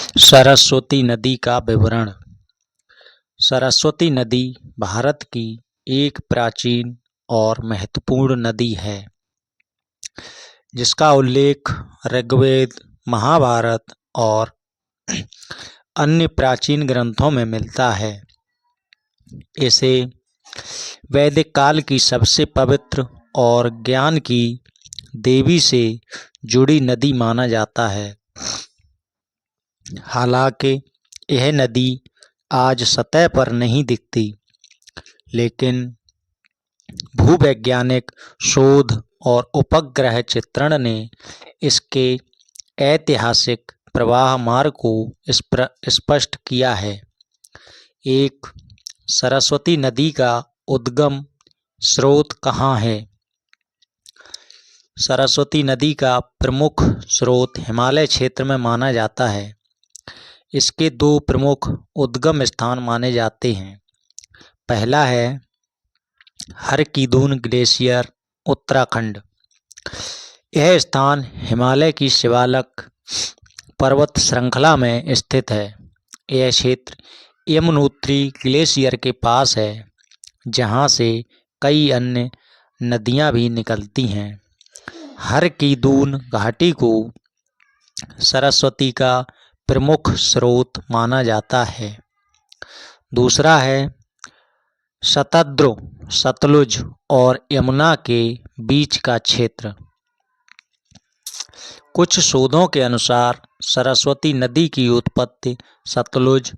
सरस्वती नदी का विवरण। सरस्वती नदी भारत की एक प्राचीन और महत्वपूर्ण नदी है, जिसका उल्लेख ऋग्वेद, महाभारत और अन्य प्राचीन ग्रंथों में मिलता है। इसे वैदिक काल की सबसे पवित्र और ज्ञान की देवी से जुड़ी नदी माना जाता है। हालांकि यह नदी आज सतह पर नहीं दिखती, लेकिन भूवैज्ञानिक शोध और उपग्रह चित्रण ने इसके ऐतिहासिक प्रवाह मार्ग को स्पष्ट किया है। एक, सरस्वती नदी का उद्गम स्रोत कहाँ है? सरस्वती नदी का प्रमुख स्रोत हिमालय क्षेत्र में माना जाता है। इसके दो प्रमुख उद्गम स्थान माने जाते हैं। पहला है हरकीदून ग्लेशियर, उत्तराखंड। यह स्थान हिमालय की शिवालिक पर्वत श्रृंखला में स्थित है। यह क्षेत्र यमुनोत्री ग्लेशियर के पास है, जहाँ से कई अन्य नदियाँ भी निकलती हैं। हरकीदून घाटी को सरस्वती का प्रमुख स्रोत माना जाता है। दूसरा है शतद्रु, सतलुज और यमुना के बीच का क्षेत्र। कुछ शोधों के अनुसार सरस्वती नदी की उत्पत्ति सतलुज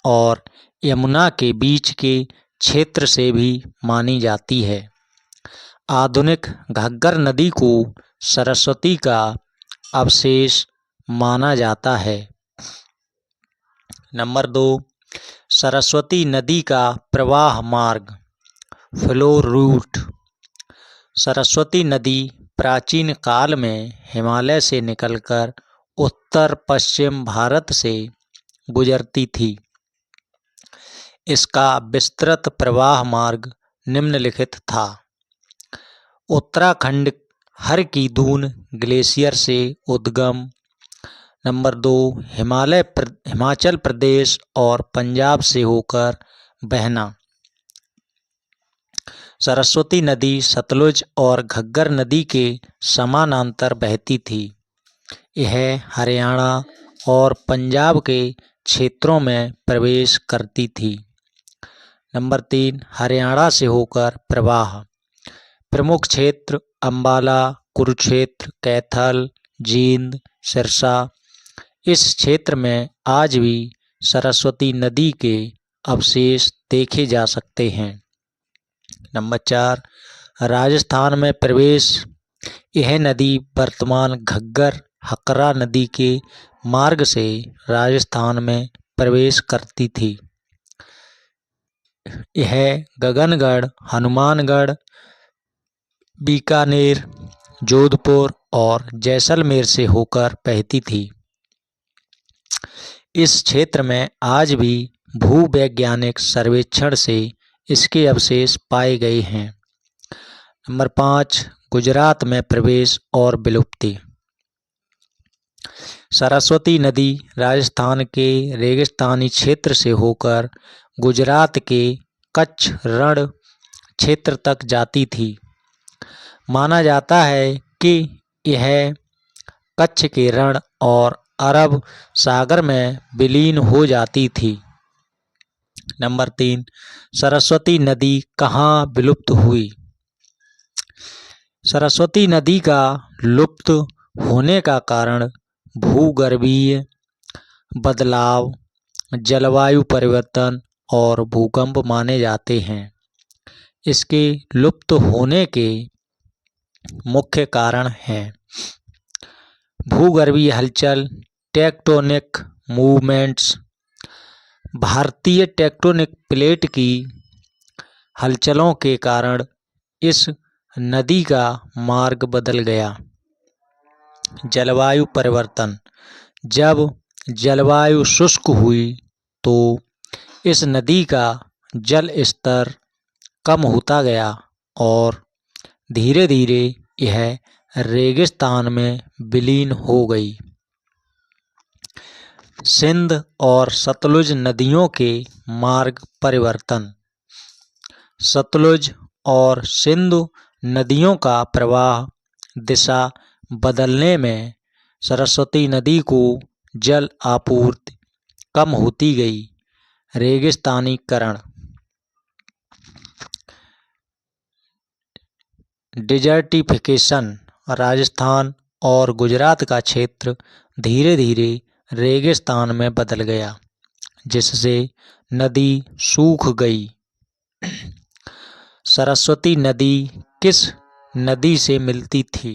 और यमुना के बीच के क्षेत्र से भी मानी जाती है। आधुनिक घग्गर नदी को सरस्वती का अवशेष माना जाता है। नंबर 2, सरस्वती नदी का प्रवाह मार्ग, फ्लो रूट। सरस्वती नदी प्राचीन काल में हिमालय से निकलकर उत्तर पश्चिम भारत से गुजरती थी। इसका विस्तृत प्रवाह मार्ग निम्नलिखित था। उत्तराखंड हरकीदून ग्लेशियर से उद्गम। नंबर 2, हिमाचल प्रदेश और पंजाब से होकर बहना। सरस्वती नदी सतलुज और घग्गर नदी के समानांतर बहती थी। यह हरियाणा और पंजाब के क्षेत्रों में प्रवेश करती थी। नंबर 3, हरियाणा से होकर प्रवाह। प्रमुख क्षेत्र अंबाला, कुरुक्षेत्र, कैथल, जींद, सिरसा। इस क्षेत्र में आज भी सरस्वती नदी के अवशेष देखे जा सकते हैं। नंबर 4, राजस्थान में प्रवेश। यह नदी वर्तमान घग्गर हकरा नदी के मार्ग से राजस्थान में प्रवेश करती थी। यह गगनगढ़, हनुमानगढ़, बीकानेर, जोधपुर और जैसलमेर से होकर बहती थी। इस क्षेत्र में आज भी भूवैज्ञानिक सर्वेक्षण से इसके अवशेष पाए गए हैं। नंबर 5, गुजरात में प्रवेश और विलुप्ति। सरस्वती नदी राजस्थान के रेगिस्तानी क्षेत्र से होकर गुजरात के कच्छ रण क्षेत्र तक जाती थी। माना जाता है कि यह कच्छ के रण और अरब सागर में विलीन हो जाती थी। नंबर 3, सरस्वती नदी कहाँ विलुप्त हुई? सरस्वती नदी का लुप्त होने का कारण भूगर्भीय बदलाव, जलवायु परिवर्तन और भूकंप माने जाते हैं। इसके लुप्त होने के मुख्य कारण हैं भूगर्भीय हलचल, टेक्टोनिक मूवमेंट्स। भारतीय टेक्टोनिक प्लेट की हलचलों के कारण इस नदी का मार्ग बदल गया। जलवायु परिवर्तन। जब जलवायु शुष्क हुई तो इस नदी का जल स्तर कम होता गया और धीरे धीरे यह रेगिस्तान में विलीन हो गई। सिंध और सतलुज नदियों के मार्ग परिवर्तन। सतलुज और सिंधु नदियों का प्रवाह दिशा बदलने में सरस्वती नदी को जल आपूर्ति कम होती गई। रेगिस्तानीकरण। डिजर्टिफिकेशन। राजस्थान और गुजरात का क्षेत्र धीरे धीरे रेगिस्तान में बदल गया, जिससे नदी सूख गई। सरस्वती नदी किस नदी से मिलती थी?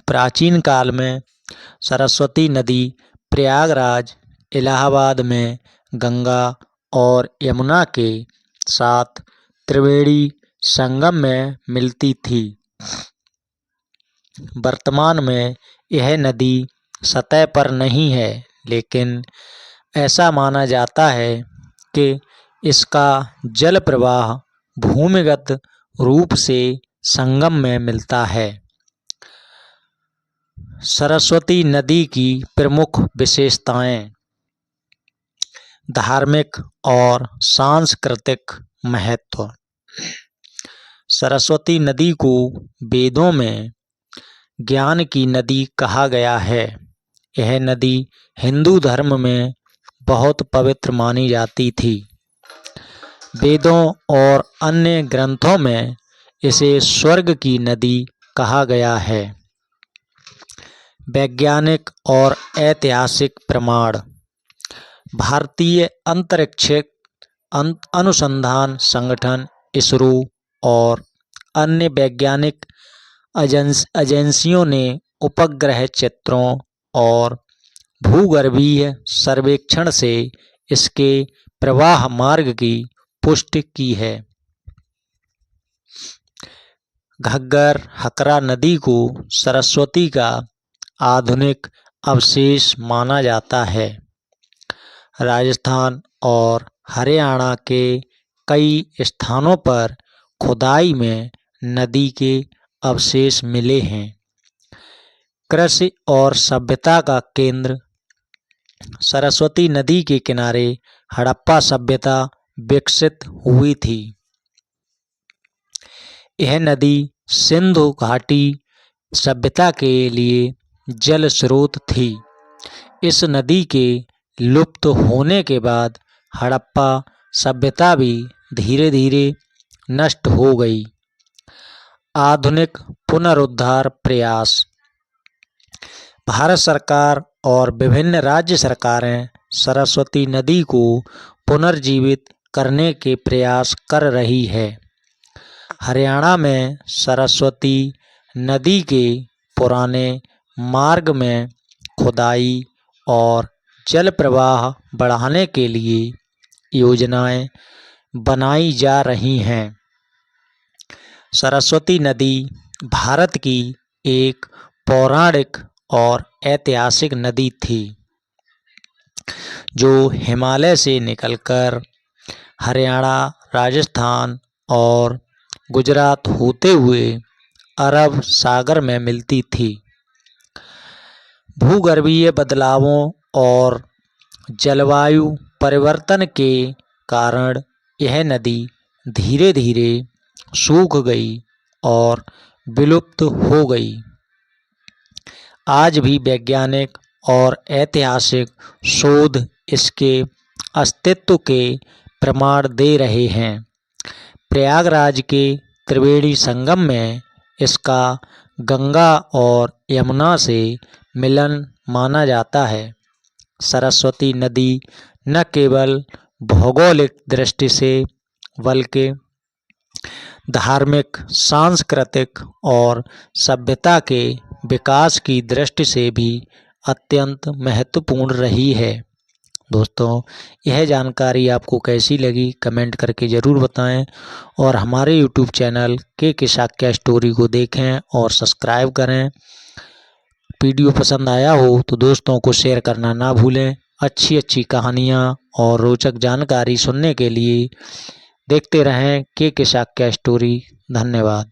प्राचीन काल में सरस्वती नदी प्रयागराज, इलाहाबाद में गंगा और यमुना के साथ त्रिवेणी संगम में मिलती थी। वर्तमान में यह नदी सतह पर नहीं है, लेकिन ऐसा माना जाता है कि इसका जल प्रवाह भूमिगत रूप से संगम में मिलता है। सरस्वती नदी की प्रमुख विशेषताएं। धार्मिक और सांस्कृतिक महत्व। सरस्वती नदी को वेदों में ज्ञान की नदी कहा गया है। यह नदी हिंदू धर्म में बहुत पवित्र मानी जाती थी। वेदों और अन्य ग्रंथों में इसे स्वर्ग की नदी कहा गया है। वैज्ञानिक और ऐतिहासिक प्रमाण। भारतीय अंतरिक्ष अनुसंधान संगठन इसरो और अन्य वैज्ञानिक एजेंसियों ने उपग्रह चित्रों और भूगर्भीय सर्वेक्षण से इसके प्रवाह मार्ग की पुष्टि की है। घग्गर हकरा नदी को सरस्वती का आधुनिक अवशेष माना जाता है। राजस्थान और हरियाणा के कई स्थानों पर खुदाई में नदी के अवशेष मिले हैं। कृषि और सभ्यता का केंद्र। सरस्वती नदी के किनारे हड़प्पा सभ्यता विकसित हुई थी। यह नदी सिंधु घाटी सभ्यता के लिए जल स्रोत थी। इस नदी के लुप्त होने के बाद हड़प्पा सभ्यता भी धीरे धीरे नष्ट हो गई। आधुनिक पुनरुद्धार प्रयास। भारत सरकार और विभिन्न राज्य सरकारें सरस्वती नदी को पुनर्जीवित करने के प्रयास कर रही है। हरियाणा में सरस्वती नदी के पुराने मार्ग में खुदाई और जल प्रवाह बढ़ाने के लिए योजनाएं बनाई जा रही हैं। सरस्वती नदी भारत की एक पौराणिक और ऐतिहासिक नदी थी, जो हिमालय से निकलकर हरियाणा, राजस्थान और गुजरात होते हुए अरब सागर में मिलती थी। भूगर्भीय बदलावों और जलवायु परिवर्तन के कारण यह नदी धीरे धीरे सूख गई और विलुप्त हो गई। आज भी वैज्ञानिक और ऐतिहासिक शोध इसके अस्तित्व के प्रमाण दे रहे हैं। प्रयागराज के त्रिवेणी संगम में इसका गंगा और यमुना से मिलन माना जाता है। सरस्वती नदी न केवल भौगोलिक दृष्टि से बल्कि धार्मिक, सांस्कृतिक और सभ्यता के विकास की दृष्टि से भी अत्यंत महत्वपूर्ण रही है। दोस्तों, यह जानकारी आपको कैसी लगी कमेंट करके ज़रूर बताएं और हमारे YouTube चैनल के शाक्या स्टोरी को देखें और सब्सक्राइब करें। वीडियो पसंद आया हो तो दोस्तों को शेयर करना ना भूलें। अच्छी अच्छी कहानियाँ और रोचक जानकारी सुनने के लिए देखते रहें के शाक्या स्टोरी। धन्यवाद।